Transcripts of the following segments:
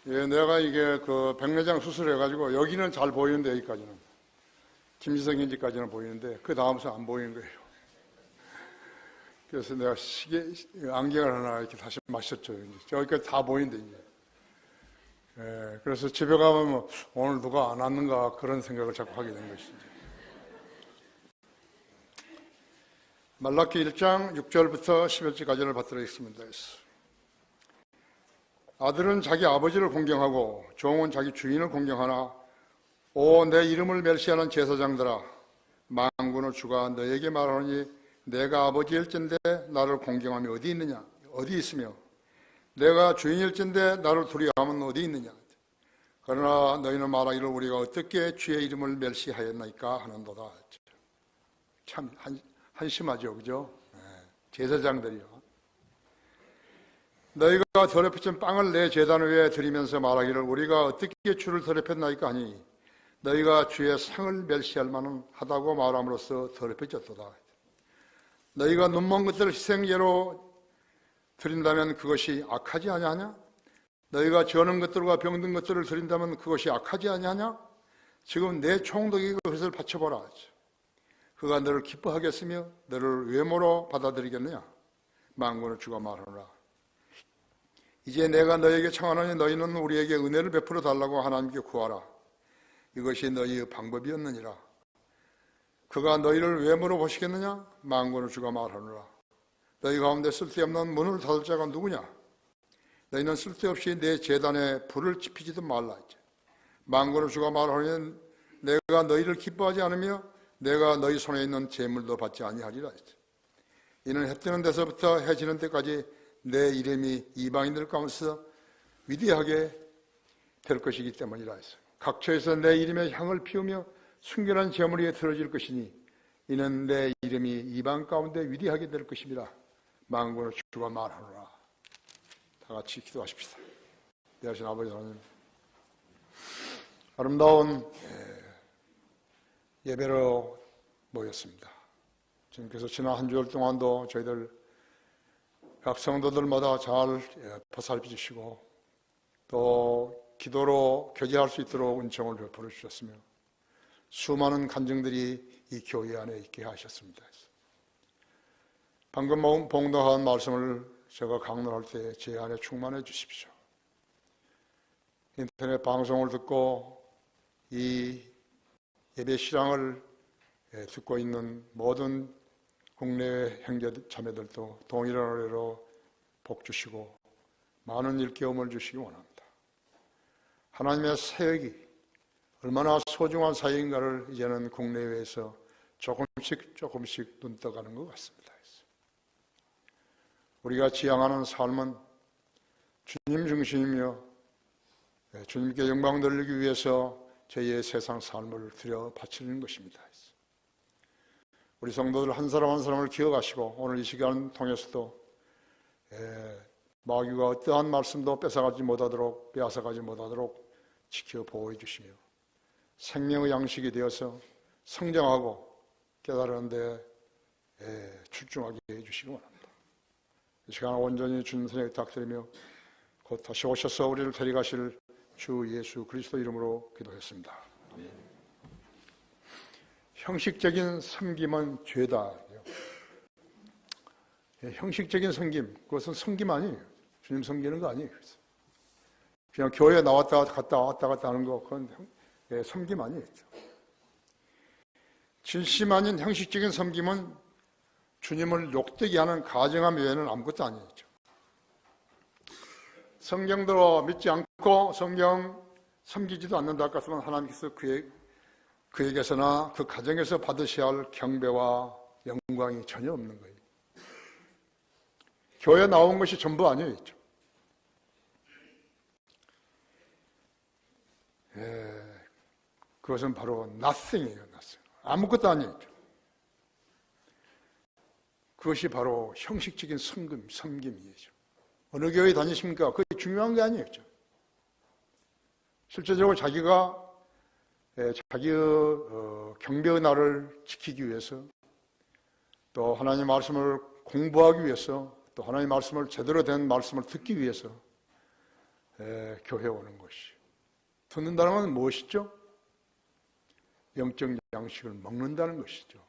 예, 내가 이게 그 백내장 수술해가지고 여기는 잘 보이는데 여기까지는 김지성 인지까지는 보이는데 그 다음부터 안 보이는 거예요. 그래서 내가 안경을 하나 이렇게 다시 맞췄죠. 저기까지 다 보이는데 이제. 예, 그래서 집에 가면 뭐 오늘 누가 안 왔는가 그런 생각을 자꾸 하게 된 것이죠. 말라기 1장 6절부터 11절까지를 받들어 읽습니다. 아들은 자기 아버지를 공경하고 종은 자기 주인을 공경하나 오 내 이름을 멸시하는 제사장들아 만군의 주가 너에게 말하노니 내가 아버지일진데 나를 공경함이 어디 있느냐 어디 있으며 내가 주인일진데 나를 두려워함은 어디 있느냐 그러나 너희는 말하기를 우리가 어떻게 주의 이름을 멸시하였나이까 하는도다. 참 한심하죠, 그죠? 제사장들이요. 너희가 더럽혀진 빵을 내 제단 위에 드리면서 말하기를 우리가 어떻게 주를 더럽혔나이까 하니 너희가 주의 상을 멸시할 만은 하다고 말함으로써 더럽혀졌도다. 너희가 눈먼 것들을 희생제로 드린다면 그것이 악하지 아니하냐? 너희가 저는 것들과 병든 것들을 드린다면 그것이 악하지 아니하냐? 지금 내 총독에게 그것을 바쳐보라. 그가 너를 기뻐하겠으며 너를 외모로 받아들이겠느냐? 만군의 주가 말하노라. 이제 내가 너에게 청하노니 너희는 우리에게 은혜를 베풀어 달라고 하나님께 구하라. 이것이 너희의 방법이었느니라. 그가 너희를 외모로 보시겠느냐? 만군의 주가 말하노라. 너희 가운데 쓸데없는 문을 닫을 자가 누구냐? 너희는 쓸데없이 내 제단에 불을 지피지도 말라. 만군의 주가 말하노니 내가 너희를 기뻐하지 않으며 내가 너희 손에 있는 재물도 받지 아니하리라. 이는 해 뜨는 데서부터 해 지는 때까지 내 이름이 이방인들 가운데서 위대하게 될 것이기 때문이라 했어요. 각처에서 내 이름의 향을 피우며 순결한 제물 위에 들어질 것이니 이는 내 이름이 이방 가운데 위대하게 될 것입니다. 만군의 주가 말하노라. 다 같이 기도하십시다. 대하신 아버지 하나님, 아름다운 예배로 모였습니다. 주님께서 지난 한 주일 동안도 저희들 각 성도들마다 잘 보살펴 주시고 또 기도로 교제할 수 있도록 은총을 베풀어 주셨으며 수많은 간증들이 이 교회 안에 있게 하셨습니다. 방금 봉독한 말씀을 제가 강론할 때 제 안에 충만해 주십시오. 인터넷 방송을 듣고 이 예배 실황을 듣고 있는 모든 국내외 형제 자매들도 동일한 은혜로 복 주시고 많은 일깨움을 주시기 원합니다. 하나님의 사역이 얼마나 소중한 사역인가를 이제는 국내외에서 조금씩 눈떠가는 것 같습니다. 우리가 지향하는 삶은 주님 중심이며 주님께 영광 돌리기 위해서 저희의 세상 삶을 들여 바치는 것입니다. 우리 성도들 한 사람 한 사람을 기억하시고 오늘 이 시간 통해서도 마귀가 어떠한 말씀도 빼앗아가지 못하도록 지켜 보호해 주시며 생명의 양식이 되어서 성장하고 깨달은 데 출중하게 해주시기 원합니다. 이 시간 온전히 주님 선에 부탁드리며 곧 다시 오셔서 우리를 데려가실 주 예수 그리스도 이름으로 기도했습니다. 형식적인 섬김은 죄다. 형식적인 섬김, 그것은 섬김 아니에요. 주님 섬기는 거 아니에요. 그냥 교회에 나왔다 갔다 하는 거, 그건 섬김 아니에요. 진심 아닌 형식적인 섬김은 주님을 욕되게 하는 가정함 외에는 아무것도 아니죠. 성경대로 믿지 않고 성경 섬기지도 않는다 같으면 하나님께서 그에게서나 그 가정에서 받으셔야 할 경배와 영광이 전혀 없는 거예요. 교회 나온 것이 전부 아니에요. 그것은 바로 nothing이에요. 아무것도 아니에요. 그것이 바로 형식적인 섬김이죠. 어느 교회 다니십니까? 그게 중요한 게 아니에요. 실제적으로 자기가 자기의 경배의 날을 지키기 위해서 또 하나님의 말씀을 공부하기 위해서 또 하나님의 말씀을 제대로 된 말씀을 듣기 위해서 교회에 오는 것이. 듣는다는 건 무엇이죠? 영적 양식을 먹는다는 것이죠.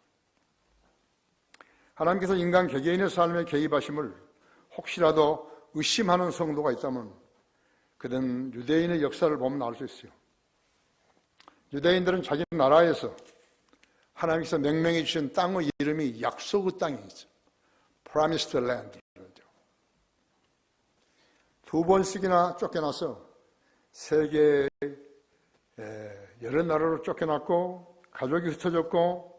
하나님께서 인간 개개인의 삶에 개입하심을 혹시라도 의심하는 성도가 있다면 그는 유대인의 역사를 보면 알 수 있어요. 유대인들은 자기 나라에서 하나님께서 명명해 주신 땅의 이름이 약속의 땅이 있어요. Promised Land. 두 번씩이나 쫓겨나서 세계의 여러 나라로 쫓겨났고 가족이 흩어졌고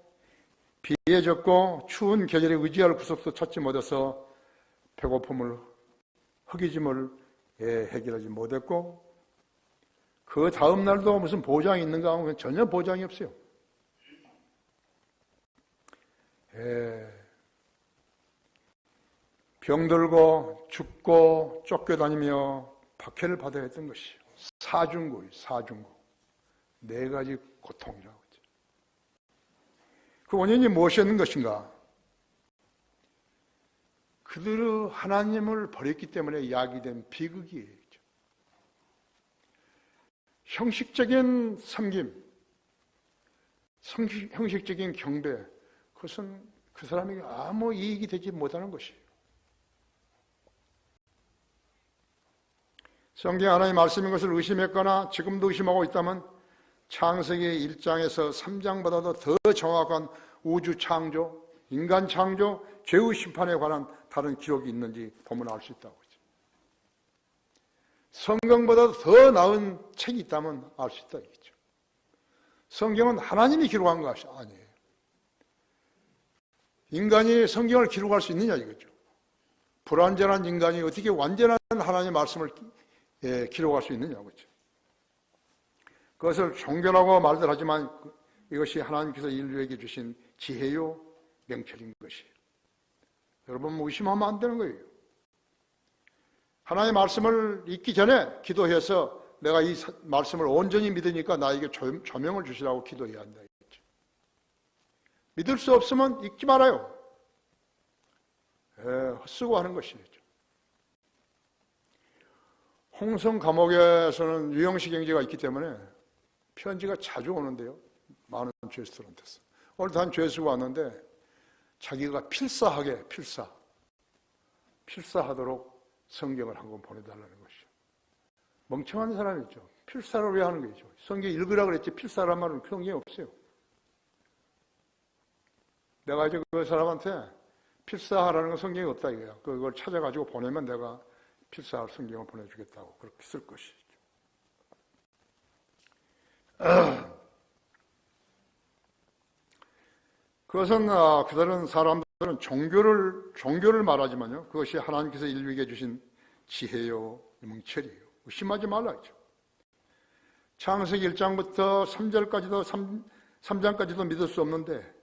비해졌고 추운 계절에 의지할 구석도 찾지 못해서 배고픔을 허기짐을 해결하지 못했고 그 다음 날도 무슨 보장이 있는가 하면 전혀 보장이 없어요. 병들고 죽고 쫓겨다니며 박해를 받아야 했던 것이요. 사중고예요. 사중고. 네 가지 고통이라고 하죠. 그 원인이 무엇이었는 것인가? 그들은 하나님을 버렸기 때문에 야기된 비극이에요. 형식적인 섬김, 형식적인 경배, 그것은 그 사람에게 아무 이익이 되지 못하는 것이에요. 성경 하나님의 말씀인 것을 의심했거나 지금도 의심하고 있다면 창세기 1장에서 3장보다도 더 정확한 우주 창조, 인간 창조, 죄의 심판에 관한 다른 기록이 있는지 보면 알 수 있다고 하죠. 성경보다 더 나은 책이 있다면 알 수 있다 이거죠. 성경은 하나님이 기록한 것이 아니에요. 인간이 성경을 기록할 수 있느냐 이거죠. 불완전한 인간이 어떻게 완전한 하나님의 말씀을 기록할 수 있느냐고 그렇죠. 그것을 종교라고 말들 하지만 이것이 하나님께서 인류에게 주신 지혜요 명철인 것이에요. 여러분 의심하면 안 되는 거예요. 하나님의 말씀을 읽기 전에 기도해서 내가 이 말씀을 온전히 믿으니까 나에게 조명을 주시라고 기도해야 한다. 이거죠. 믿을 수 없으면 읽지 말아요. 헛쓰고 하는 것이죠. 홍성 감옥에서는 유영식 형제가 있기 때문에 편지가 자주 오는데요. 많은 죄수들한테서. 오늘도 한 죄수가 왔는데 자기가 필사하도록 성경을 한 권 보내달라는 것이죠. 멍청한 사람이죠. 필사를 왜 하는 거죠? 성경 읽으라 그랬지 필사란 말은 성경에 없어요. 내가 이제 그 사람한테 필사하라는 건 성경에 없다 이거야. 그걸 찾아가지고 보내면 내가 필사할 성경을 보내주겠다고 그렇게 쓸 것이죠. 그것은 그다른 사람들은 종교를 말하지만요. 그것이 하나님께서 인류에게 주신 지혜요, 명철이에요. 의심하지 말라죠. 창세기 1장부터 3장까지도 믿을 수 없는데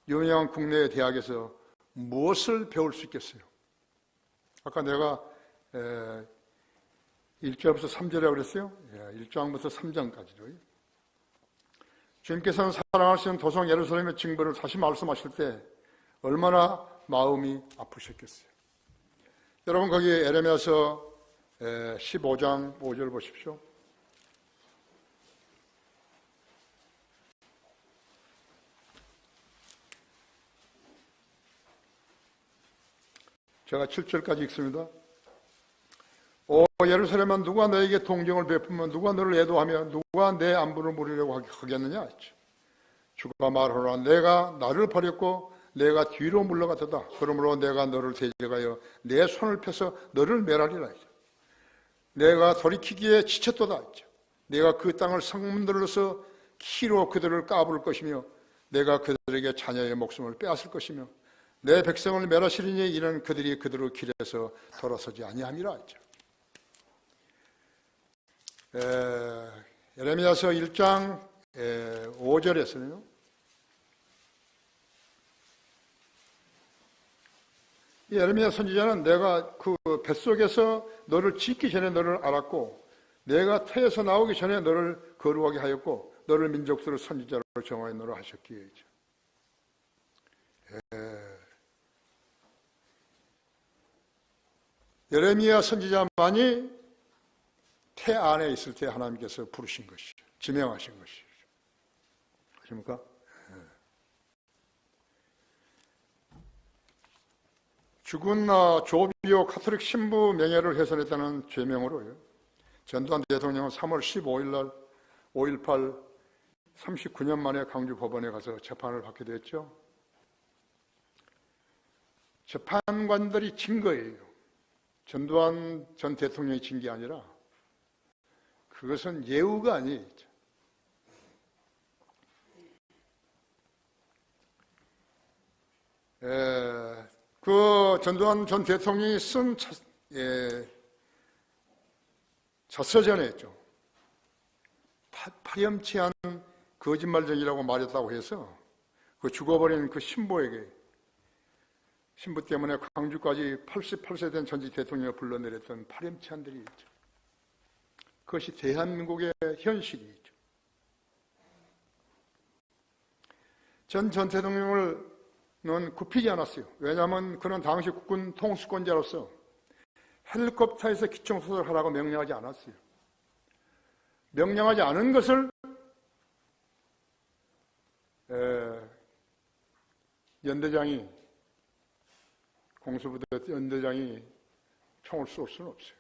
유명한 국내 대학에서 무엇을 배울 수 있겠어요? 아까 내가 1절부터 3절이라고 그랬어요. 1장부터 3장까지로. 주님께서는 사랑하시는 도성 예루살렘의 징벌을 다시 말씀하실 때 얼마나 마음이 아프셨겠어요. 여러분 거기 에레미야서 15장 5절 보십시오. 제가 7절까지 읽습니다. 오 예루살렘아 누가 너에게 동정을 베푸면 누가 너를 애도하며 누가 내 안부를 물으려고 하겠느냐 했죠. 주가 말하노라 내가 나를 버렸고 내가 뒤로 물러갔다. 그러므로 내가 너를 대적하여 내 손을 펴서 너를 멸하리라 했죠. 내가 돌이키기에 지쳤도다 했죠. 내가 그 땅을 성문들로서 키로 그들을 까부를 것이며 내가 그들에게 자녀의 목숨을 빼앗을 것이며 내 백성을 멸하시리니 이는 그들이 그들의 길에서 돌아서지 아니함이라 했죠. 예레미야서 1장 5절에서는요. 예레미야 선지자는 내가 그 뱃속에서 너를 짓기 전에 너를 알았고 내가 태에서 나오기 전에 너를 거룩하게 하였고 너를 민족들을 선지자로 정하여 너를 하셨기에 예레미야 선지자만이 태 안에 있을 때 하나님께서 부르신 것이죠. 지명하신 것이죠. 아십니까? 죽은 조비오 카톨릭 신부 명예를 훼손했다는 죄명으로요. 전두환 대통령은 3월 15일 날 5.18 39년 만에 광주 법원에 가서 재판을 받게 됐죠. 재판관들이 진 거예요. 전두환 전 대통령이 진 게 아니라 그것은 예우가 아니에요. 그 전두환 전 대통령이 쓴 자서전에 파렴치한 거짓말쟁이라고 말했다고 해서 그 죽어버린 그 신부 때문에 광주까지 88세 된 전직 대통령을 불러내렸던 파렴치한 들이 있죠. 그것이 대한민국의 현실이죠. 전 대통령은 굽히지 않았어요. 왜냐하면 그는 당시 국군 통수권자로서 헬리콥터에서 기총수사를 하라고 명령하지 않았어요. 명령하지 않은 것을 연대장이 공수부대 연대장이 총을 쏠 수는 없어요.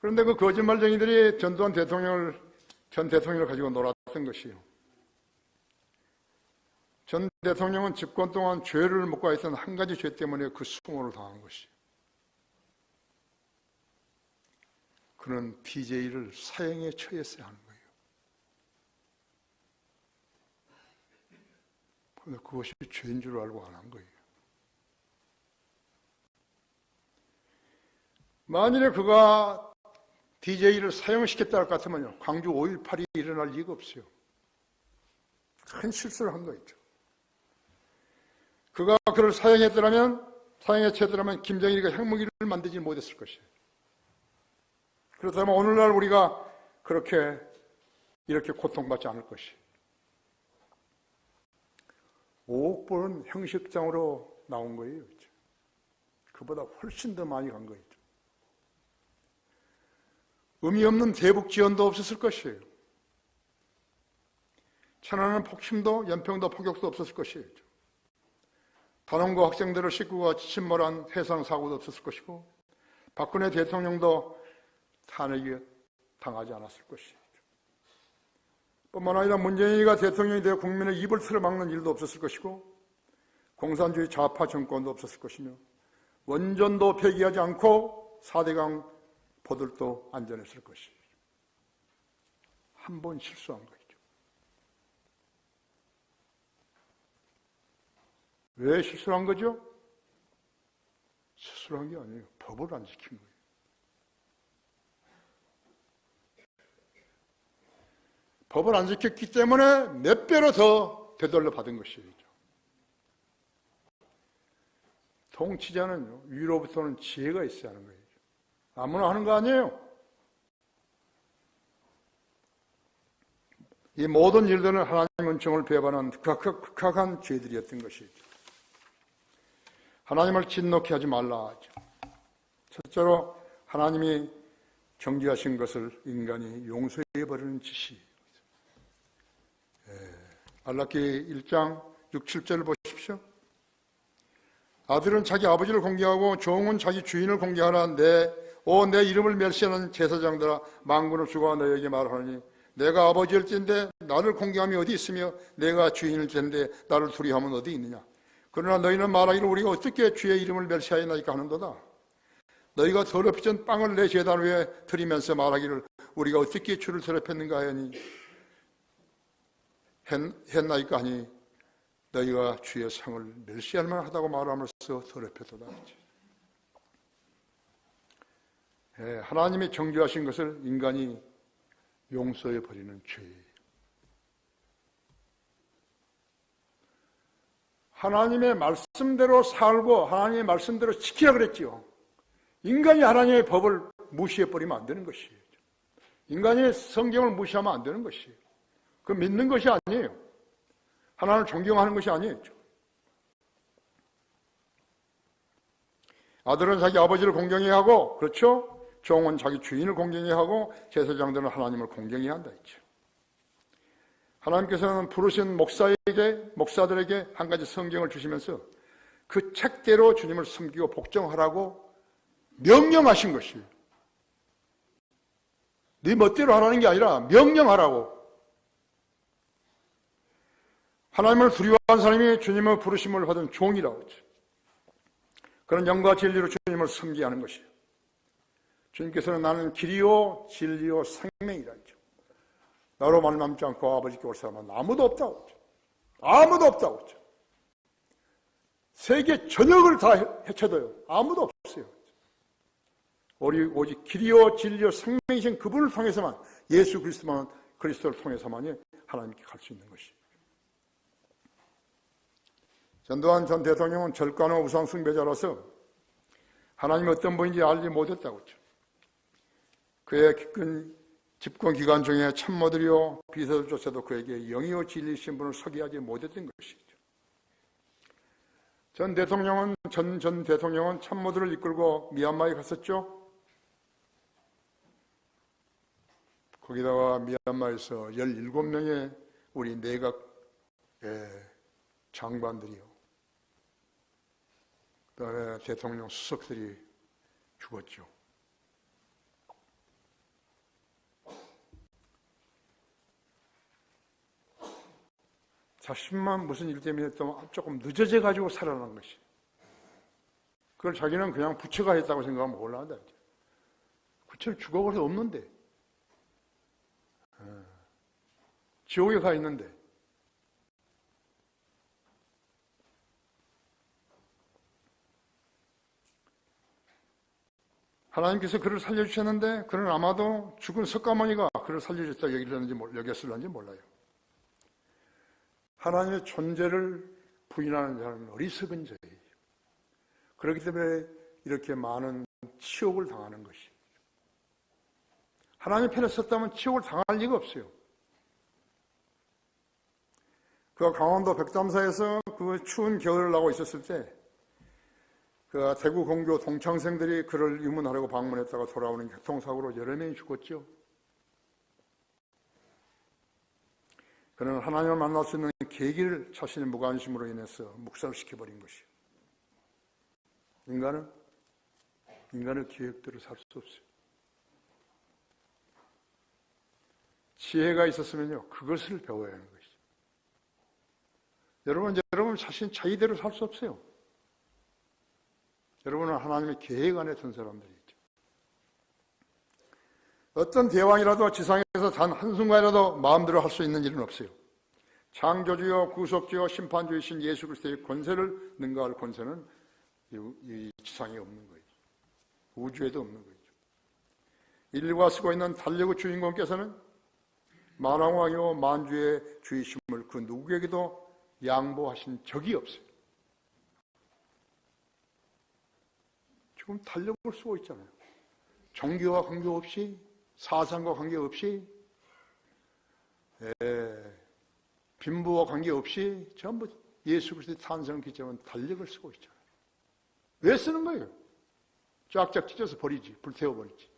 그런데 그 거짓말쟁이들이 전두환 전 대통령을 가지고 놀았던 것이에요. 전 대통령은 집권 동안 죄를 묻고 있던 한 가지 죄 때문에 그 수모를 당한 것이에요. 그는 DJ를 사형에 처했어야 하는 거예요. 그런데 그것이 죄인 줄 알고 안 한 거예요. 만일에 그가 DJ를 사형시켰다 할 것 같으면요, 광주 5.18이 일어날 리가 없어요. 큰 실수를 한 거였죠. 그가 그를 사형에 처했더라면 김정일이가 핵무기를 만들지 못했을 것이에요. 그렇다면 오늘날 우리가 이렇게 고통받지 않을 것이에요. 5억 불은 형식장으로 나온 거예요. 그보다 훨씬 더 많이 간 거예요. 의미 없는 대북 지원도 없었을 것이에요. 천안은 폭침도 연평도 포격도 없었을 것이에요. 단원고 학생들을 싣고 침몰한 해상사고도 없었을 것이고 박근혜 대통령도 탄핵이 당하지 않았을 것이에요. 뿐만 아니라 문재인이가 대통령이 되어 국민의 입을 틀어막는 일도 없었을 것이고 공산주의 좌파 정권도 없었을 것이며 원전도 폐기하지 않고 4대강 포들도 안전했을 것이에요. 한 번 실수한 거죠. 왜 실수한 거죠? 실수한 게 아니에요. 법을 안 지킨 거예요. 법을 안 지켰기 때문에 몇 배로 더 되돌려 받은 것이죠. 통치자는 위로부터는 지혜가 있어야 하는 거예요. 아무나 하는 거 아니에요. 이 모든 일들은 하나님 은총을 배반한 극악한 죄들이었던 것이죠. 하나님을 진노케 하지 말라 하죠. 첫째로 하나님이 정죄하신 것을 인간이 용서해버리는 짓이에요. 말라기 1장 6, 7절을 보십시오. 아들은 자기 아버지를 공경하고 종은 자기 주인을 공경하라. 내 이름을 멸시하는 제사장들아, 만군의 주가 너에게 말하노니 내가 아버지일진데 나를 공경함이 어디 있으며 내가 주인일 텐데 나를 두려워함은 어디 있느냐. 그러나 너희는 말하기를 우리가 어떻게 주의 이름을 멸시하였나이까 하는도다. 너희가 더럽히던 빵을 내 제단 위에 드리면서 말하기를 우리가 어떻게 주를 더럽혔는가 하니 했나이까 하니 너희가 주의 상을 멸시할 만하다고 말하면서 더럽혔도다. 하나님이 정죄하신 것을 인간이 용서해 버리는 죄예요. 하나님의 말씀대로 살고 하나님의 말씀대로 지키라 그랬지요. 인간이 하나님의 법을 무시해 버리면 안 되는 것이에요. 인간이 성경을 무시하면 안 되는 것이에요. 그 믿는 것이 아니에요. 하나님을 존경하는 것이 아니에요. 아들은 자기 아버지를 공경해야 하고, 그렇죠? 종은 자기 주인을 공경해야 하고, 제사장들은 하나님을 공경해야 한다 했죠. 하나님께서는 부르신 목사들에게 한 가지 성경을 주시면서 그 책대로 주님을 섬기고 복종하라고 명령하신 것이에요. 네 멋대로 하라는 게 아니라 명령하라고. 하나님을 두려워하는 사람이 주님의 부르심을 받은 종이라고 했죠. 그런 영과 진리로 주님을 섬기게 하는 것이에요. 주님께서는 나는 길이요 진리요 생명이라 했죠. 나로 말미암지 않고 아버지께 올 사람은 아무도 없다고 했죠. 아무도 없다고 했죠. 세계 전역을 다 헤쳐도요. 아무도 없어요. 오직 길이요 진리요 생명이신 그분을 통해서만, 예수 그리스도를 통해서만이 하나님께 갈 수 있는 것이에요. 전두환 전 대통령은 절간의 우상 숭배자로서 하나님이 어떤 분인지 알지 못했다고 했죠. 그의 집권 기간 중에 참모들이요 비서들조차도 그에게 영이요 진리신 분을 소개하지 못했던 것이죠. 전 대통령은 참모들을 이끌고 미얀마에 갔었죠. 거기다가 미얀마에서 17명의 우리 내각 장관들이요, 그다음에 대통령 수석들이 죽었죠. 자신만 무슨 일 때문에 또 조금 늦어져 가지고 살아난 것이, 그걸 자기는 그냥 부처가 했다고 생각하면 곤란하다. 부처는 죽어버려서 없는데, 지옥에 가 있는데. 하나님께서 그를 살려주셨는데, 그는 아마도 죽은 석가모니가 그를 살려줬다고 여겼을런지 몰라요. 하나님의 존재를 부인하는 자는 어리석은 자예요. 그렇기 때문에 이렇게 많은 치욕을 당하는 것이. 하나님 편에 섰다면 치욕을 당할 리가 없어요. 그가 강원도 백담사에서 그 추운 겨울을 나고 있었을 때, 그 대구 공교 동창생들이 그를 유문하려고 방문했다가 돌아오는 교통사고로 여러 명이 죽었죠. 그는 하나님을 만날 수 있는 계기를 자신의 무관심으로 인해서 묵살시켜버린 것이에요. 인간의 계획대로 살 수 없어요. 지혜가 있었으면요, 그것을 배워야 하는 것이죠. 여러분 자기대로 살 수 없어요. 여러분은 하나님의 계획 안에 든 사람들이죠. 어떤 대왕이라도 지상에서 단 한순간이라도 마음대로 할 수 있는 일은 없어요. 창조주요 구속주요 심판주이신 예수 그리스도의 권세를 능가할 권세는 이 지상에 없는 거예요. 우주에도 없는 거죠. 인류가 쓰고 있는 달력의 주인공께서는 만왕왕이요 만주의 주이심을 그 누구에게도 양보하신 적이 없어요. 지금 달력을 쓰고 있잖아요. 종교와 관계없이, 사상과 관계없이, 빈부와 관계없이 전부 예수 그리스도의 탄생 기점은 달력을 쓰고 있잖아요. 왜 쓰는 거예요? 쫙쫙 찢어서 버리지, 불태워버리지.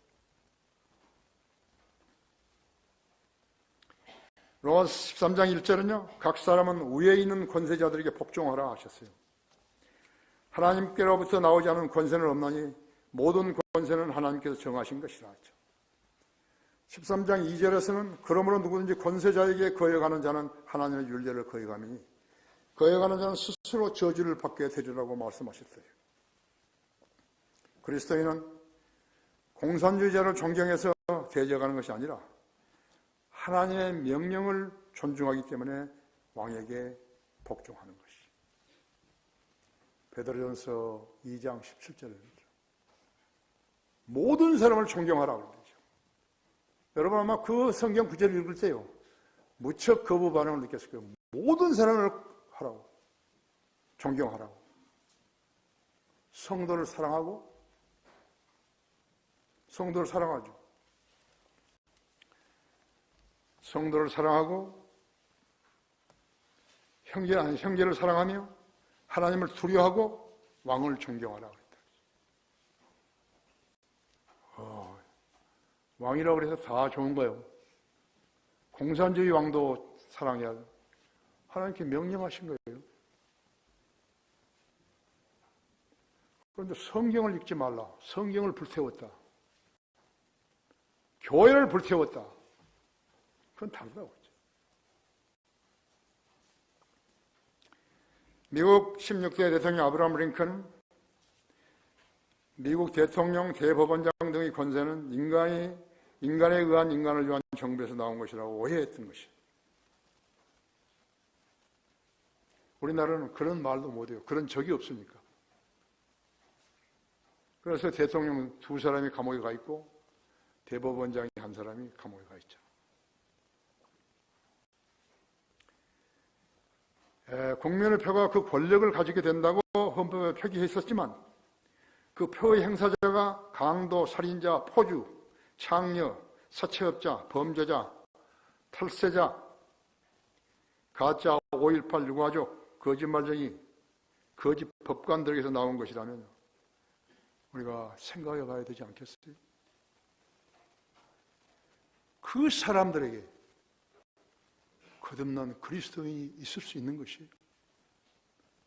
로마서 13장 1절은요, 각 사람은 위에 있는 권세자들에게 복종하라 하셨어요. 하나님께로부터 나오지 않은 권세는 없나니 모든 권세는 하나님께서 정하신 것이라 하죠. 13장 2절에서는 그러므로 누구든지 권세자에게 거역하는 자는 하나님의 율례를 거역하니 거역하는 자는 스스로 저주를 받게 되리라고 말씀하셨어요. 그리스도인은 공산주의자를 존경해서 대적하는 것이 아니라 하나님의 명령을 존중하기 때문에 왕에게 복종하는 것이. 베드로전서 2장 17절에 모든 사람을 존경하라고 그러죠. 여러분 아마 그 성경 구절을 읽을 때요, 무척 거부 반응을 느꼈을 거예요. 모든 사람을 하라고, 존경하라고, 성도를 사랑하고, 성도를 사랑하죠. 성도를 사랑하고 형제를 사랑하며 하나님을 두려워하고 왕을 존경하라고 했다. 왕이라고 해서 다 좋은 거예요. 공산주의 왕도 사랑해야 돼요. 하나님께 명령하신 거예요. 그런데 성경을 읽지 말라. 성경을 불태웠다. 교회를 불태웠다. 그건 다르다고 했죠. 미국 16대 대통령 아브라함 링컨은 미국 대통령, 대법원장 등의 권세는 인간에 의한 인간을 위한 정부에서 나온 것이라고 오해했던 것이에요. 우리나라는 그런 말도 못해요. 그런 적이 없으니까. 그래서 대통령 두 사람이 감옥에 가 있고 대법원장이 한 사람이 감옥에 가 있죠. 국민의 표가 그 권력을 가지게 된다고 헌법에 표기했었지만 그 표의 행사자가 강도, 살인자, 포주, 창녀, 사채업자, 범죄자, 탈세자, 가짜 5.18 유가족, 거짓말쟁이, 거짓 법관들에게서 나온 것이라면 우리가 생각해 봐야 되지 않겠어요? 그 사람들에게 거듭난 그리스도인이 있을 수 있는 것이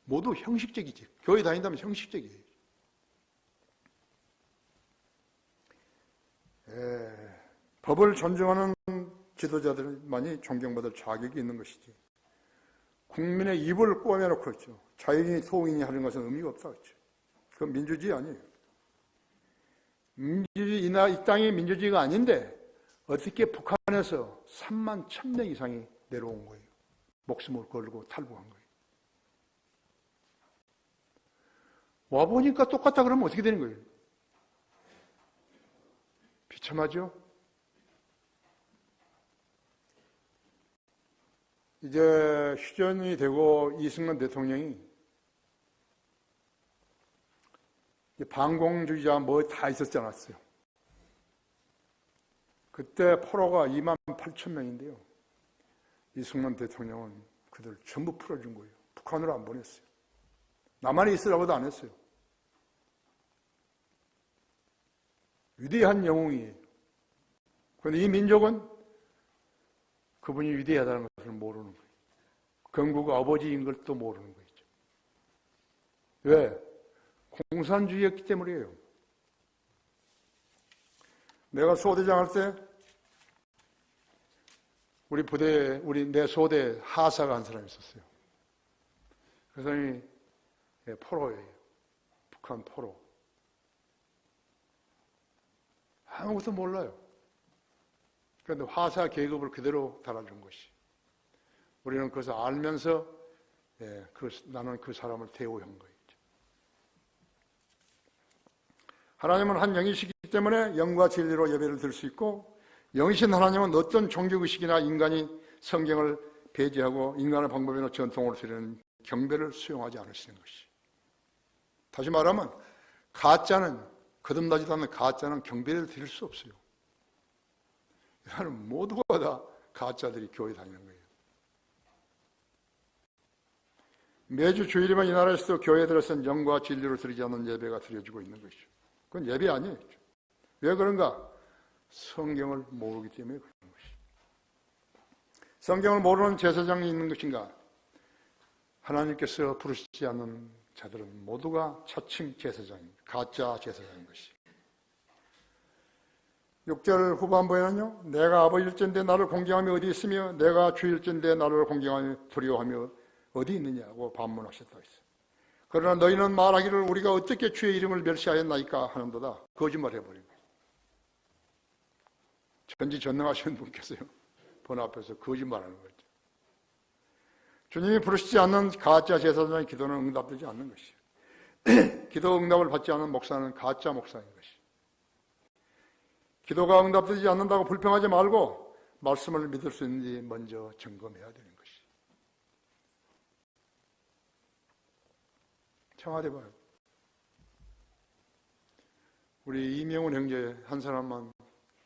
모두 형식적이지. 교회 다닌다면 형식적이에요. 법을 존중하는 지도자들만이 존경받을 자격이 있는 것이지. 국민의 입을 꿰매놓고 있죠. 자유인이 소인이 하는 것은 의미가 없다 그랬죠. 그건 민주주의 아니에요. 민주주의, 이 땅이 민주주의가 아닌데 어떻게 북한에서 3만 1,000명 이상이 내려온 거예요. 목숨을 걸고 탈북한 거예요. 와보니까 똑같다 그러면 어떻게 되는 거예요? 비참하죠? 이제 휴전이 되고 이승만 대통령이 반공주의자 뭐 다 있었지 않았어요. 그때 포로가 28,000명인데요. 이승만 대통령은 그들 전부 풀어준 거예요. 북한으로 안 보냈어요. 남한에 있으라고도 안 했어요. 위대한 영웅이에요. 그런데 이 민족은 그분이 위대하다는 것을 모르는 거예요. 건국 아버지인 걸 또 모르는 거죠. 왜? 공산주의였기 때문이에요. 내가 소대장 할 때 우리 부대에 내 소대 하사가 한 사람이 있었어요. 그 사람이 포로예요. 북한 포로. 아무것도 몰라요. 그런데 하사 계급을 그대로 달아준 것이. 우리는 그것을 알면서 나는 그 사람을 대우한 거예요. 하나님은 한 영이시기 때문에 영과 진리로 예배를 드릴 수 있고, 영이신 하나님은 어떤 종교의식이나 인간이 성경을 배제하고 인간의 방법이나 전통으로 드리는 경배를 수용하지 않으시는 것이. 다시 말하면 가짜는, 거듭나지도 않는 가짜는 경배를 드릴 수 없어요. 이 사람 모두가 다 가짜들이 교회 다니는 거예요. 매주 주일이면 이 나라에서도 교회들에서는 영과 진리로 드리지 않는 예배가 드려지고 있는 것이죠. 그건 예배 아니에요. 왜 그런가? 성경을 모르기 때문에 그런 것이죠. 성경을 모르는 제사장이 있는 것인가? 하나님께서 부르시지 않는 자들은 모두가 차칭 제사장입니다. 가짜 제사장인 것이. 6절 후반부에는요, 내가 아버지일진데 나를 공경하며 어디 있으며 내가 주일진데 나를 공경하며 두려워하며 어디 있느냐고 반문하셨다 했어요. 그러나 너희는 말하기를 우리가 어떻게 주의 이름을 멸시하였나이까 하는도다. 거짓말 해버린 거예요. 전지전능하신 분께서요, 본 앞에서 거짓말하는 거죠. 주님이 부르시지 않는 가짜 제사장의 기도는 응답되지 않는 것이에요. 기도 응답을 받지 않는 목사는 가짜 목사인 것이에요. 기도가 응답되지 않는다고 불평하지 말고 말씀을 믿을 수 있는지 먼저 점검해야 되는 것이에요. 청와대 봐요. 우리 이명훈 형제 한 사람만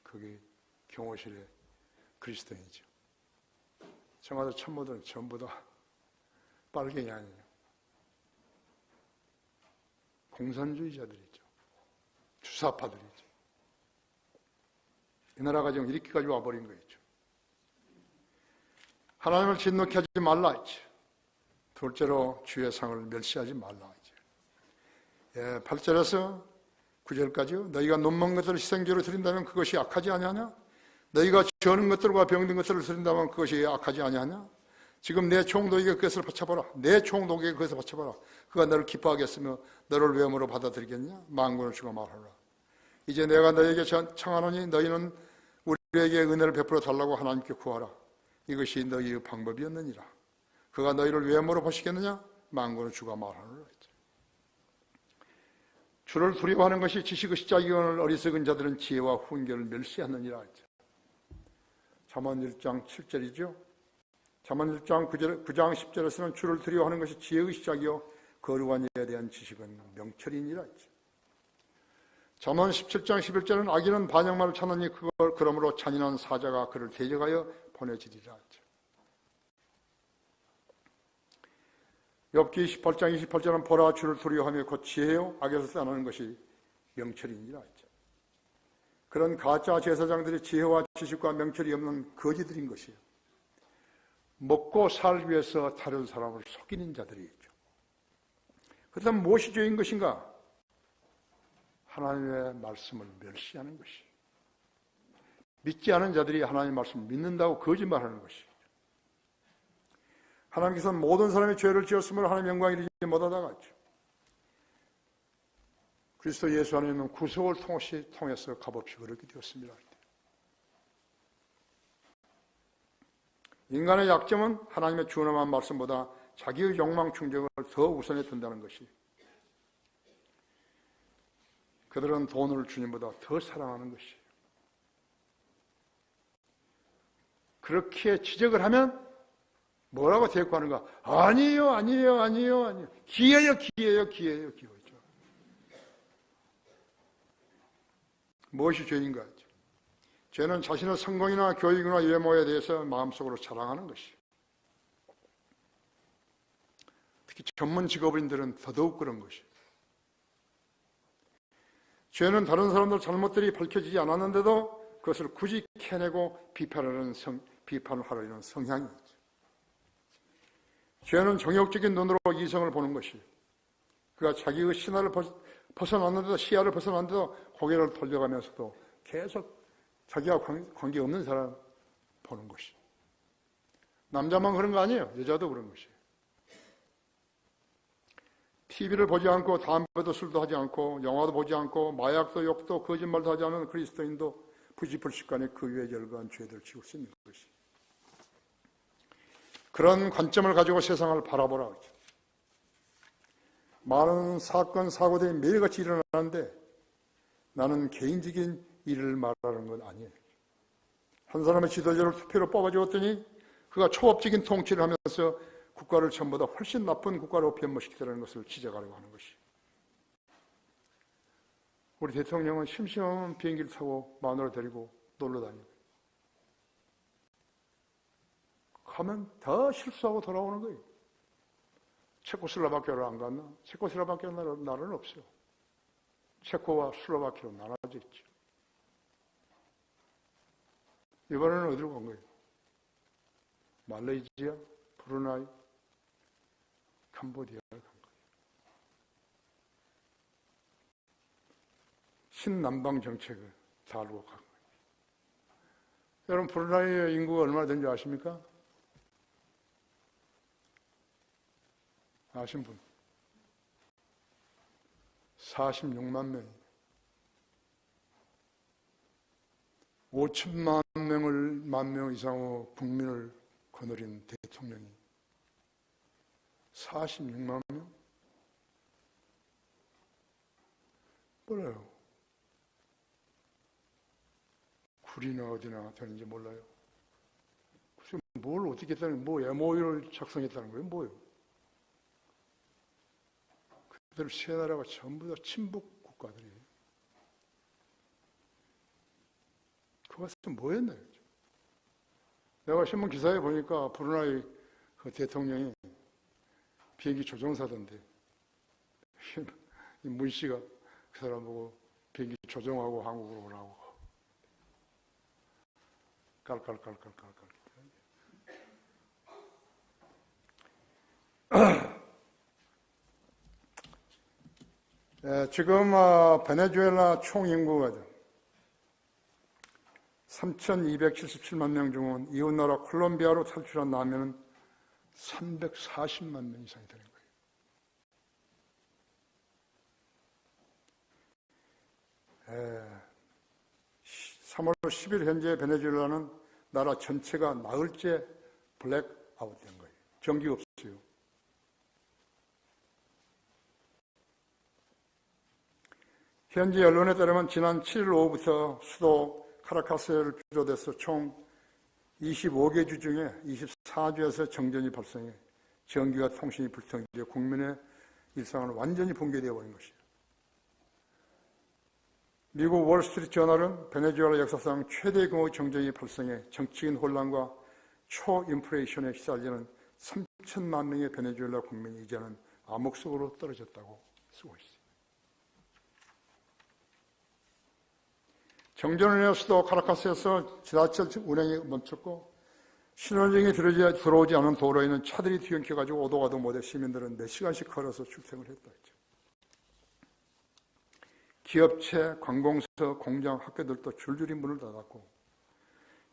거기 경호실에 그리스도인이죠. 청와대 참모들은 전부 다 빨갱이 아니에요. 공산주의자들이죠. 주사파들이죠. 이 나라가 지금 이렇게까지 와버린 거였죠. 하나님을 진노케 하지 말라 했죠. 둘째로 주의 상을 멸시하지 말라 했죠. 8절에서 9절까지요. 너희가 눈먼 것들을 희생제로 드린다면 그것이 악하지 아니하냐? 너희가 저는 것들과 병든 것들을 드린다면 그것이 악하지 아니하냐? 지금 내 총독에게 그것을 바쳐봐라. 내 총독에게 그것을 바쳐봐라. 그가 너를 기뻐하겠으며 너를 외모로 받아들이겠냐? 만군의 주가 말하라. 이제 내가 너희에게 청하노니 너희는 우리에게 은혜를 베풀어 달라고 하나님께 구하라. 이것이 너희의 방법이었느니라. 그가 너희를 외모로 보시겠느냐? 만군의 주가 말하노라. 주를 두려워하는 것이 지식의 시작이거늘 어리석은 자들은 지혜와 훈계를 멸시하느니라 했죠. 잠언 1장 7절이죠. 잠언 1장 9장 10절에서는 주를 두려워하는 것이 지혜의 시작이요 거룩한 일에 대한 지식은 명철이니라 했죠. 잠언 17장 11절은 악인은 반역말을 찾느니 그걸 그러므로 잔인한 사자가 그를 대적하여 보내지리라 했죠. 욥기 28장 28절은 보라 주를 두려워하며 곧 지혜요 악에서 떠나는 것이 명철이니라 했죠. 그런 가짜 제사장들이 지혜와 지식과 명철이 없는 거지들인 것이에요. 먹고 살기 위해서 다른 사람을 속이는 자들이죠. 그렇다면 무엇이 죄인 것인가? 하나님의 말씀을 멸시하는 것이에요. 믿지 않은 자들이 하나님의 말씀을 믿는다고 거짓말하는 것이에요. 하나님께서는 모든 사람의 죄를 지었으므로 하나님의 영광을 이루지 못하다가 있죠. 그리스도 예수 안에 있는 구속을 통해서 값없이 그렇게 되었습니다. 인간의 약점은 하나님의 준엄한 말씀보다 자기의 욕망 충족을 더 우선에 둔다는 것이, 그들은 돈을 주님보다 더 사랑하는 것이에요. 그렇게 지적을 하면 뭐라고 대꾸하는가? 아니에요, 아니에요, 아니에요, 아니에요. 기회요, 기회요, 기회요, 기회죠. 무엇이 죄인가? 죄는 자신의 성공이나 교육이나 외모에 대해서 마음속으로 자랑하는 것이에요. 특히 전문 직업인들은 더더욱 그런 것이에요. 죄는 다른 사람들 잘못들이 밝혀지지 않았는데도 그것을 굳이 캐내고 비판하려는 성향이 있죠. 죄는 정욕적인 눈으로 이성을 보는 것이에요. 그가 자기의 시야를 벗어났는데도 고개를 돌려가면서도 계속 자기와 관계없는 사람 보는 것이에요. 남자만 그런 거 아니에요. 여자도 그런 것이에요. TV를 보지 않고 담배도 술도 하지 않고 영화도 보지 않고 마약도 욕도 거짓말도 하지 않은 그리스도인도 부지불식간에 그 위에 열거한 죄들을 지울 수 있는 것이에요. 그런 관점을 가지고 세상을 바라보라. 많은 사건, 사고들이 매일같이 일어나는데 나는 개인적인 일을 말하는 건 아니에요. 한 사람의 지도자를 투표로 뽑아주었더니 그가 초법적인 통치를 하면서 국가를 전보다 훨씬 나쁜 국가로 변모시키더라는 것을 지적하려고 하는 것이. 우리 대통령은 심심하면 비행기를 타고 마누라 데리고 놀러 다니고 가면 더 실수하고 돌아오는 거예요. 체코슬로바키아를 안 갔나? 체코슬로바키아 나라는 없어요. 체코와 슬로바키아로 나눠져 있죠. 이번에는 어디로 간 거예요? 말레이시아, 브루나이, 캄보디아를 간 거예요. 신남방 정책을 다 알고 간 거예요. 여러분, 브루나이의 인구가 얼마나 되는지 아십니까? 아신 분? 46만 명. 5천만 만 명 이상의 국민을 거느린 대통령이 46만 명? 몰라요. 굴이나 어디나 되는지 몰라요. 그래서 뭘 어떻게 했다는, 뭐 MOU를 작성했다는 거예요? 뭐예요? 그들 세 나라가 전부 다 친북 국가들이에요. 그것은 뭐였나요? 내가 신문 기사에 보니까 브루나이 그 대통령이 비행기 조종사던데 문 씨가 그 사람 보고 비행기 조종하고 한국으로 오라고. 깔깔깔깔깔깔. 지금 베네수엘라 총 인구가 3,277만 명 중 이웃나라 콜롬비아로 탈출한 남해는 340만 명 이상이 되는 거예요. 3월 10일 현재 베네수엘라는 나라 전체가 나흘째 블랙아웃 된 거예요. 전기 없어요. 현지 언론에 따르면 지난 7일 오후부터 수도 카라카스를 비롯해서 총 25개 주 중에 24주에서 정전이 발생해 전기와 통신이 불통되어 국민의 일상은 완전히 붕괴되어 버린 것이에요. 미국 월스트리트 저널은 베네수엘라 역사상 최대 규모의 정전이 발생해 정치인 혼란과 초인플레이션에 시달리는 3천만 명의 베네수엘라 국민이 이제는 암흑 속으로 떨어졌다고 쓰고 있습니다. 정전을 인해 수도 카라카스에서 지하철 운행이 멈췄고 신호등이 들어오지 않은 도로에 있는 차들이 뒤엉켜가지고 오도 가도 못해 시민들은 몇 시간씩 걸어서 출퇴근을 했다 했죠. 기업체, 관공서, 공장, 학교들도 줄줄이 문을 닫았고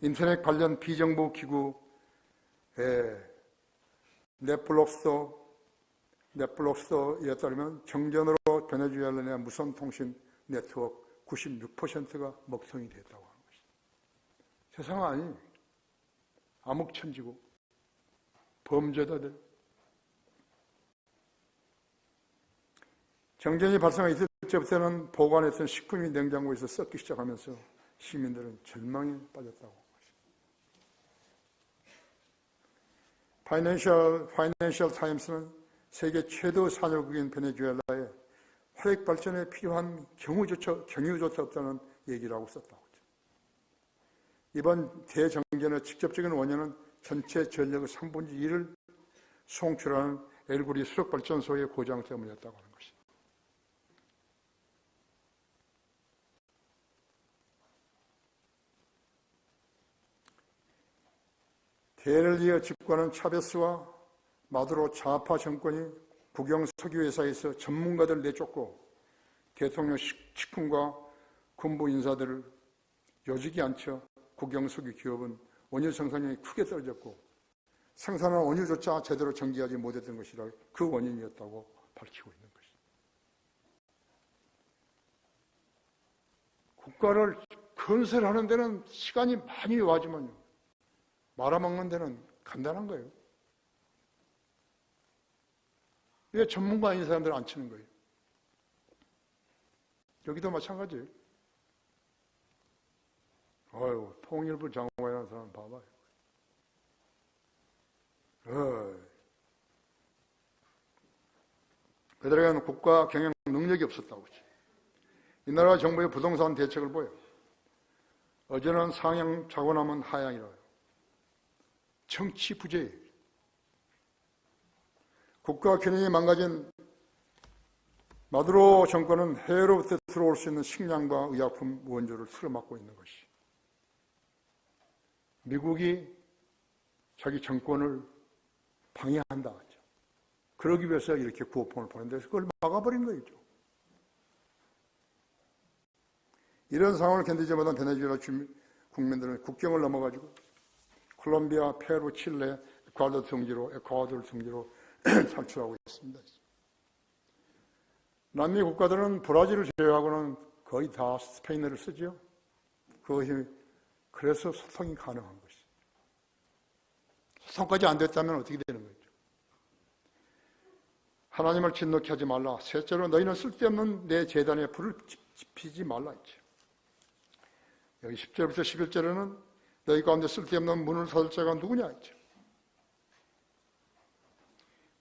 인터넷 관련 비정부 기구의 넷플릭스에 따르면 정전으로 베네수엘라 내 무선 통신 네트워크 96%가 먹통이 됐다고 하는 것입니다. 세상 아니 암흑천지고 범죄자들. 정전이 발생한 이틀째부터는 보관했던 식품이 냉장고에서 썩기 시작하면서 시민들은 절망에 빠졌다고 합니다. 파이낸셜 타임스는 세계 최대 산유국인 베네수엘라에 화력 발전에 필요한 경유조차 없다는 얘기를 하고 썼다고 하죠. 이번 대정전의 직접적인 원인은 전체 전력의 3분의 1을 송출하는 엘구리 수력발전소의 고장 때문이었다고 하는 것입니다. 대를 이어 집권한 차베스와 마두로 좌파 정권이 국영 석유회사에서 전문가들 내쫓고 대통령 측근과 군부 인사들을 요직에 앉혀 국영 석유 기업은 원유 생산량이 크게 떨어졌고 생산한 원유조차 제대로 정지하지 못했던 것이라 그 원인이었다고 밝히고 있는 것입니다. 국가를 건설하는 데는 시간이 많이 요하지만요. 말아먹는 데는 간단한 거예요. 왜 전문가 아닌 사람들을 안 치는 거예요? 여기도 마찬가지예요. 아유, 통일부 장관이라는 사람 봐봐요. 그들에게는 국가 경영 능력이 없었다고 그러지. 이 나라 정부의 부동산 대책을 보여. 어제는 상향 자고 나면 하향이라요. 정치 부재예요. 국가 균형이 망가진 마두로 정권은 해외로부터 들어올 수 있는 식량과 의약품 원조를 틀어막고 있는 것이. 미국이 자기 정권을 방해한다 하죠. 그러기 위해서 이렇게 구호폰을 보냈는데 그걸 막아버린 거죠. 이런 상황을 견디지 못한 베네수엘라 국민들은 국경을 넘어가지고 콜롬비아, 페루, 칠레, 에콰도르 등지로 탈출하고 있습니다. 남미 국가들은 브라질을 제외하고는 거의 다 스페인어를 쓰죠. 그래서 소통이 가능한 것이죠. 소통까지 안 됐다면 어떻게 되는 거죠? 하나님을 진노케 하지 말라. 셋째로 너희는 쓸데없는 내 제단에 불을 지피지 말라 했죠. 여기 10절부터 11절에는 너희 가운데 쓸데없는 문을 닫을 자가 누구냐 했죠.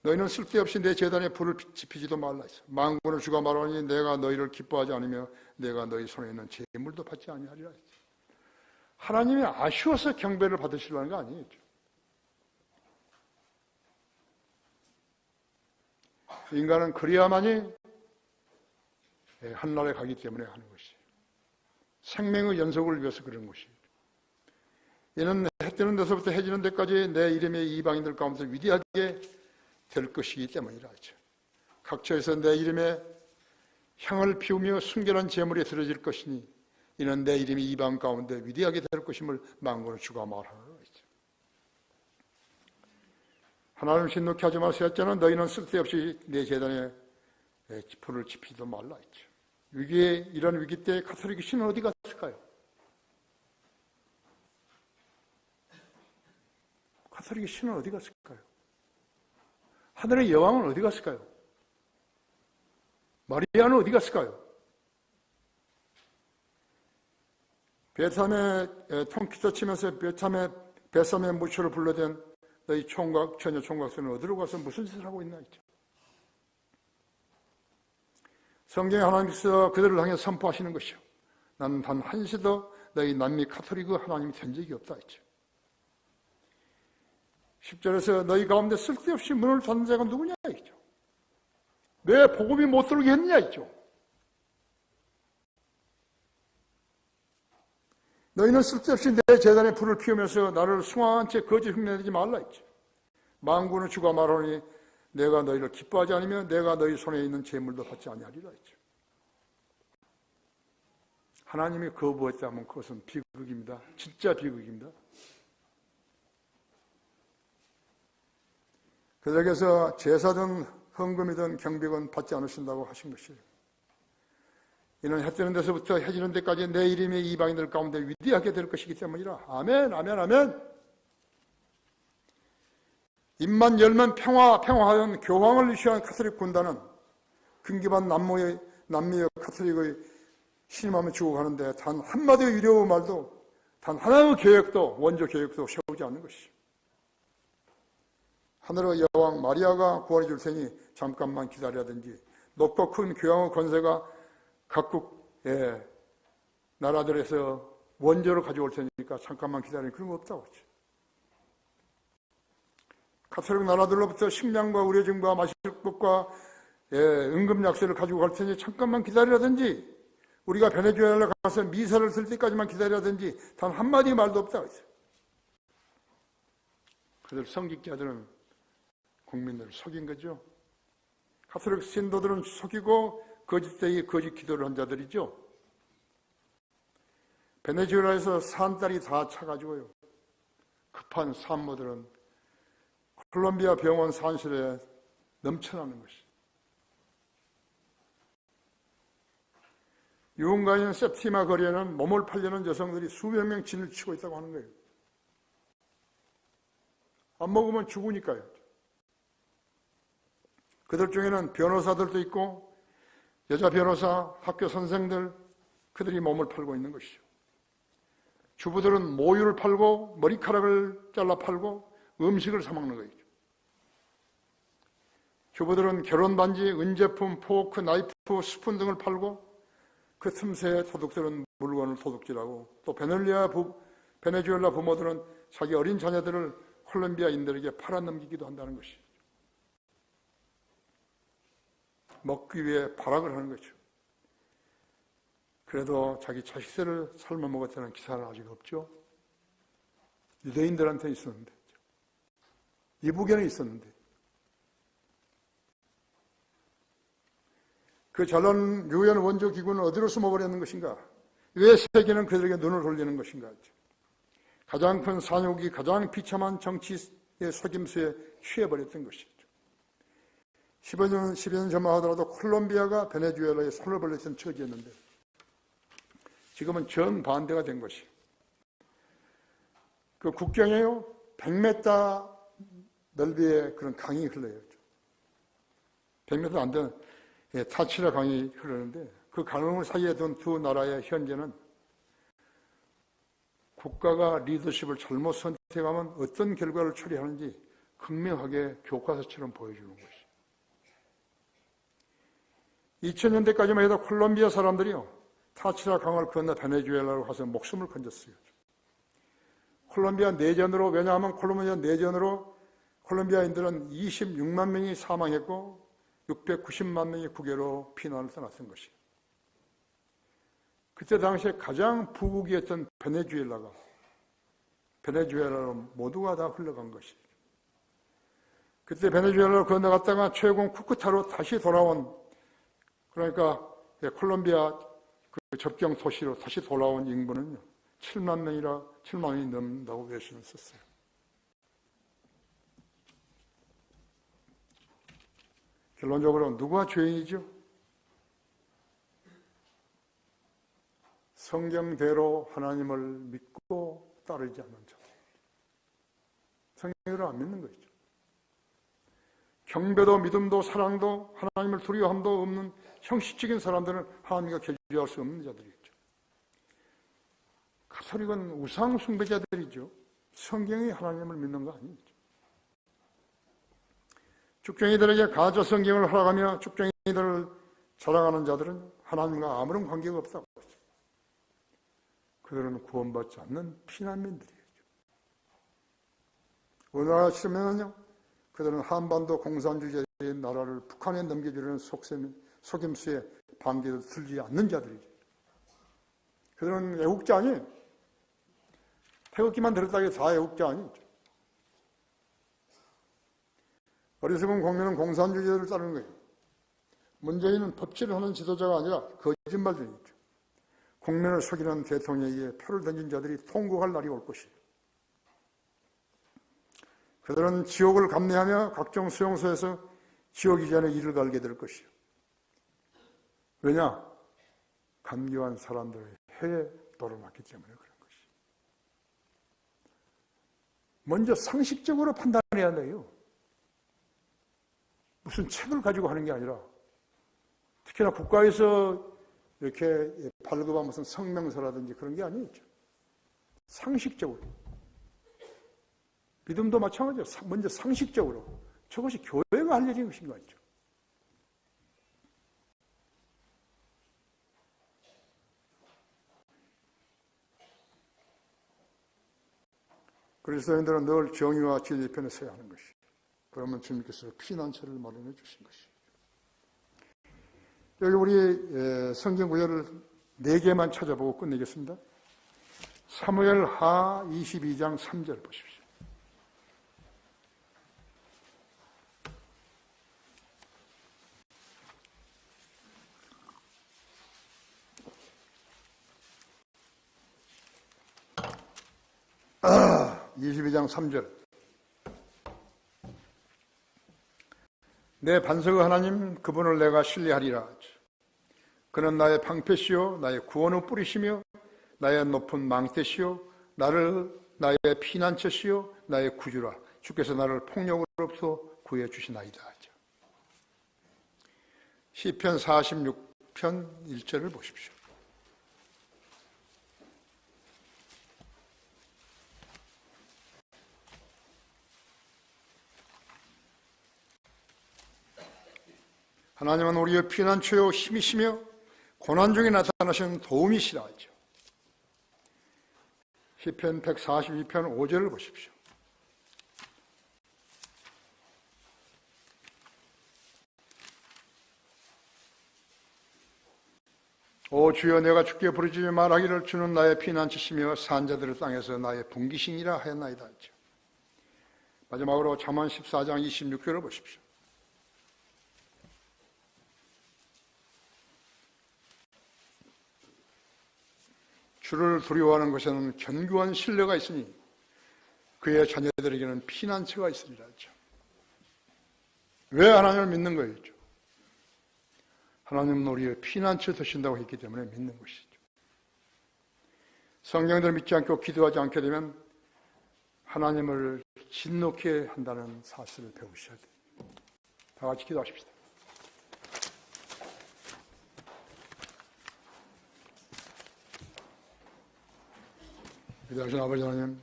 너희는 쓸데없이 내 제단에 불을 지피지도 말라 했어. 만군의 주가 말하니 내가 너희를 기뻐하지 않으며 내가 너희 손에 있는 재물도 받지 아니하리라 했어. 하나님이 아쉬워서 경배를 받으시려는 거 아니겠죠. 인간은 그래야만이 한나라에 가기 때문에 하는 것이에요. 생명의 연속을 위해서 그런 것이에요. 이는 해 뜨는 데서부터 해 지는 데까지 내 이름의 이방인들 가운데 위대하게 될 것이기 때문이라 하죠. 각처에서 내 이름에 향을 피우며 순결한 제물이 드려질 것이니 이는 내 이름이 이방 가운데 위대하게 될 것임을 만군의 주가 말하노라 했죠. 하나님 신노케 하지 마시라 했잖아. 너희는 쓸데없이 내 제단에 불을 지피지도 말라 했죠. 이런 위기 때 가톨릭 신은 어디 갔을까요? 가톨릭 신은 어디 갔을까요? 하늘의 여왕은 어디 갔을까요? 마리아는 어디 갔을까요? 베삼에 통기타 치면서 베삼의 무초를 불러댄 너희 처녀 총각들은 어디로 가서 무슨 짓을 하고 있나 했죠. 성경에 하나님께서 그들을 향해 선포하시는 것이요. 나는 단 한시도 너희 남미 가톨릭의 하나님이 된 적이 없다 했죠. 10절에서 너희 가운데 쓸데없이 문을 닫는 자가 누구냐 했죠. 왜 복음이 못 들게 했느냐 했죠. 너희는 쓸데없이 내 제단에 불을 피우면서 나를 숭앙한 채 거짓 흉내내지 말라 했죠. 만군의 주가 말하니 내가 너희를 기뻐하지 않으면 내가 너희 손에 있는 재물도 받지 아니하리라 했죠. 하나님이 거부했다면 그것은 비극입니다. 진짜 비극입니다. 그들에게서 제사든 헌금이든 경비건 받지 않으신다고 하신 것이에요. 이는 해 뜨는 데서부터 해 지는 데까지 내 이름이 이방인들 가운데 위대하게 될 것이기 때문이라. 아멘, 아멘, 아멘. 입만 열면 평화하던 교황을 위시한 가톨릭 군단은 근기반 남미의 가톨릭의 신임함을 주고 가는데 단 한마디의 위로의 말도 단 하나의 계획도 원조 계획도 세우지 않는 것이죠. 하늘의 여왕 마리아가 구원해 줄 테니 잠깐만 기다려야든지 높고 큰 교황의 권세가 각국의 나라들에서 원조를 가져올 테니까 잠깐만 기다리는 그런 거 없다고 했죠. 가톨릭 나라들로부터 식량과 의료증과 마실 것과 응급약세를 가지고 갈 테니 잠깐만 기다려야든지 우리가 베네수엘라 가서 미사를 들 때까지만 기다려야든지 단 한마디 말도 없다고 했어요. 그들 성직자들은 국민들을 속인 거죠. 가톨릭 신도들은 속이고 거짓되게 거짓 기도를 한 자들이죠. 베네수엘라에서 산딸이 다 차가지고요. 급한 산모들은 콜롬비아 병원 산실에 넘쳐나는 것이. 유흥가인 세프티마 거리에는 몸을 팔려는 여성들이 수백 명 진을 치고 있다고 하는 거예요. 안 먹으면 죽으니까요. 그들 중에는 변호사들도 있고 여자 변호사, 학교 선생들, 그들이 몸을 팔고 있는 것이죠. 주부들은 모유를 팔고 머리카락을 잘라 팔고 음식을 사 먹는 거죠. 주부들은 결혼반지, 은제품, 포크, 나이프, 스푼 등을 팔고 그 틈새에 도둑들은 물건을 도둑질하고 또 베네수엘라 부모들은 자기 어린 자녀들을 콜롬비아인들에게 팔아넘기기도 한다는 것이죠. 먹기 위해 발악을 하는 거죠. 그래도 자기 자식들을 삶아 먹었다는 기사는 아직 없죠. 유대인들한테 있었는데, 이북에는 있었는데, 그 잘난 유엔 원조 기구는 어디로 숨어버렸는 것인가? 왜 세계는 그들에게 눈을 돌리는 것인가? 가장 큰 산욕이 가장 비참한 정치의 속임수에 취해버렸던 것이죠. 10여 년 전만 하더라도 콜롬비아가 베네수엘라에 손을 벌렸던 처지였는데 지금은 정반대가 된 것이. 그 국경에요 100m 넓이의 그런 강이 흘러요. 100m 안 되는 타치라 강이 흐르는데 그 강을 사이에 둔 두 나라의 현재는 국가가 리더십을 잘못 선택하면 어떤 결과를 초래하는지 극명하게 교과서처럼 보여주는 것이. 2000년대까지만 해도 콜롬비아 사람들이요 타치라 강을 건너 베네수엘라로 가서 목숨을 건졌어요. 콜롬비아 내전으로, 왜냐하면 콜롬비아 내전으로 콜롬비아인들은 26만 명이 사망했고 690만 명이 국외로 피난을 떠났던 것이에요. 그때 당시에 가장 부국이었던 베네수엘라가 베네수엘라로 모두가 다 흘러간 것이죠. 그때 베네수엘라로 건너갔다가 최고 쿠쿠타로 다시 돌아온, 그러니까 콜롬비아 그 접경 도시로 다시 돌아온 인구는요 7만 명이 넘는다고 외신을 썼어요. 결론적으로 누가 죄인이죠? 성경대로 하나님을 믿고 따르지 않는 자들. 성경대로 안 믿는 거죠. 경배도 믿음도 사랑도 하나님을 두려워함도 없는 형식적인 사람들은 하나님과 교제할 수 없는 자들이죠. 가톨릭은 우상 숭배자들이죠. 성경이 하나님을 믿는 거 아니죠. 쭉정이들에게 가짜 성경을 허락하며 쭉정이들을 자랑하는 자들은 하나님과 아무런 관계가 없다고 하죠. 그들은 구원받지 않는 피난민들이죠. 우리나라 치면요, 그들은 한반도 공산주의자의 나라를 북한에 넘겨주려는 속임수에 반기를 들지 않는 자들이죠. 그들은 애국자 아니에요. 태극기만 들었다고 해서 다 애국자 아니죠. 어리석은 국민은 공산주의자를 따르는 거예요. 문재인은 법치를 하는 지도자가 아니라 거짓말쟁이죠. 국민을 속이는 대통령에게 표를 던진 자들이 통곡할 날이 올 것이에요. 그들은 지옥을 감내하며 각종 수용소에서 지옥 이전에 이를 갈게 될 것이에요. 왜냐? 간교한 사람들의 해에 돌아났기 때문에 그런 것이에요. 먼저 상식적으로 판단해야 돼요. 무슨 책을 가지고 하는 게 아니라, 특히나 국가에서 이렇게 발급한 무슨 성명서라든지 그런 게 아니죠. 상식적으로. 믿음도 마찬가지죠. 먼저 상식적으로. 저것이 교회가 할 일인 것인 거죠. 그리스도인들은 늘 정의와 진리 편에 서야 하는 것이죠. 그러면 주님께서 피난처를 마련해 주신 것이죠. 여기 우리 성경 구절을 4개만 찾아보고 끝내겠습니다. 사무엘하 22장 3절 보십시오. 아, 22장 3절. 내 반석의 하나님 그분을 내가 신뢰하리라. 그는 나의 방패시요 나의 구원의 뿌리시며 나의 높은 망대시요 나의 피난처시요 나의 구주라. 주께서 나를 폭력으로부터 구해 주시나이다. 시편 46편 1절을 보십시오. 하나님은 우리의 피난처요 힘이시며 고난 중에 나타나시는 도움이시라 하죠. 시편 142편 5절을 보십시오. 오 주여 내가 주께 부르짖으며 말하기를 주는 나의 피난처시며 산자들의 땅에서 나의 분기신이라 하였나이다 하죠. 마지막으로 잠언 14장 26절을 보십시오. 주를 두려워하는 것에는 견고한 신뢰가 있으니 그의 자녀들에게는 피난처가 있으리라 하죠. 왜 하나님을 믿는 거예요? 하나님은 우리의 피난처 되신다고 했기 때문에 믿는 것이죠. 성경대로 믿지 않고 기도하지 않게 되면 하나님을 진노케 한다는 사실을 배우셔야 돼요. 다 같이 기도하십시다. 위대하신 아버지 하나님,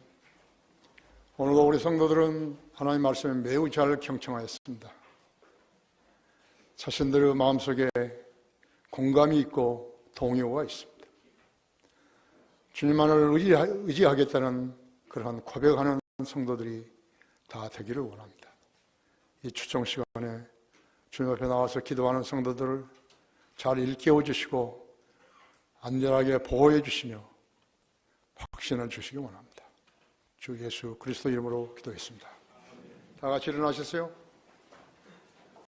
오늘도 우리 성도들은 하나님 말씀에 매우 잘 경청하였습니다. 자신들의 마음속에 공감이 있고 동요가 있습니다. 주님만을 의지하겠다는 그러한 고백하는 성도들이 다 되기를 원합니다. 이 추정 시간에 주님 앞에 나와서 기도하는 성도들을 잘 일깨워 주시고 안전하게 보호해 주시며 확신을 주시기 원합니다. 주 예수 그리스도 이름으로 기도했습니다. 다 같이 일어나셨어요?